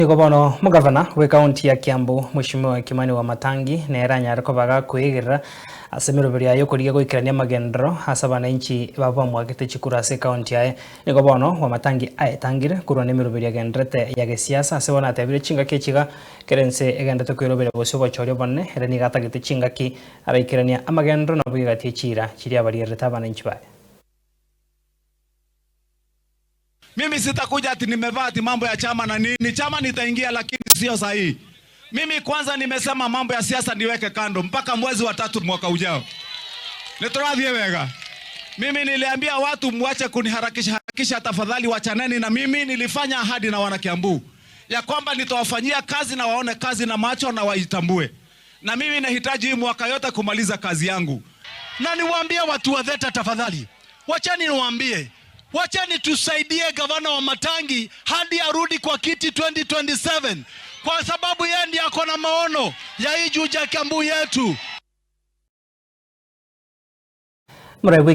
Niko bono mugavana we county ya Kiambu Mheshimiwa Kimani Wamatangi neranya akobaga kuigira asemeroberi ayo kuriga goikirania magendero hasaba na inchi baba mwagete chikura se county yae. Niko bono Wamatangi aetangire kurwa nemeroberi agendrete ya gesiasa asebona atabire chinga kechiga kerense egendete kwirobere bosobo chorio bonne ereni gatagete chinga ki araikirania amagendero na bugati chira chiri abari retaba na inchi bae. Mimi sitakuja ati nimevaa ati mambo ya chama na nini. Chama nitaingia lakini sio sahihi. Mimi kwanza nimesema mambo ya siasa niweke kando mpaka mwezi wa 3 mwaka ujao. Nitoradhie wega. Mimi niliambia watu mwache kuniharakisha tafadhali wachaneni na mimi nilifanya ahadi na wana Kiambu ya kwamba nitawafanyia kazi na waone kazi na macho na waitambue. Na mimi nahitaji hii mwaka yote kumaliza kazi yangu. Na niwaambie watu wa Theta tafadhali. Wachani niwaambie. Wachani tusaidie gavana Wamatangi hadi arudi kwa kiti 2027 kwa sababu yeye ndiye ako na maono ya hii Juja Kiambu yetu.